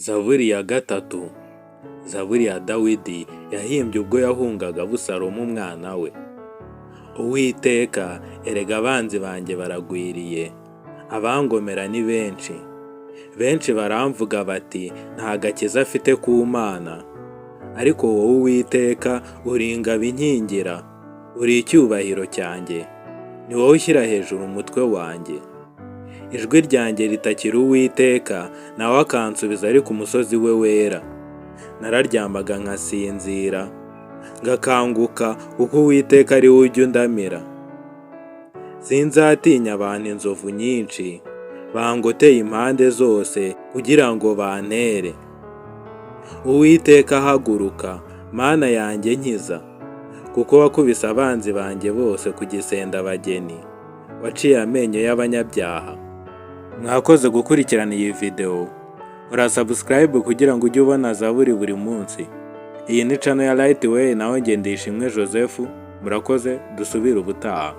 Zaburi ya gatatu. Zaburi ya Dawidi yahimbye ubwo yahungaga Abusalomu umwana we. Uwiteka, erega abanzi banjye baragwiriye, abangomera ni benshi. Benshi baramvuga bati, nta gakiza afite ku Mana. Ariko wowe Uwiteka, uri ingabo inkingira, uri icyubahiro cyanjye. Ni wowe ushyira hejuru umutwe wanjye. Ijwi ryanjye ritakira Uwiteka, nawe akansubiza ari ku musozi we wera. Nararyamaga nkasinzira, ngakanguka kuko Uwiteka ari we ujya undamira. Sinzatinya abantu inzovu nyinshi, bangoteye impande zose kugira ngo bantere. Uwiteka haguruka, Mana yanjye nkiza, kuko wakubise abanzi banjye bose ku gisendabageni, waciye amenyo y'abanyabyaha. Mwakoze gukurikirana iyi video. Ura subscribe kugira ngo ujye ubona Zaburi buri munsi. Iyi ni channel ya Lightway, nawe Ngendishimwe Joseph. Murakoze, dusubire ubutaha.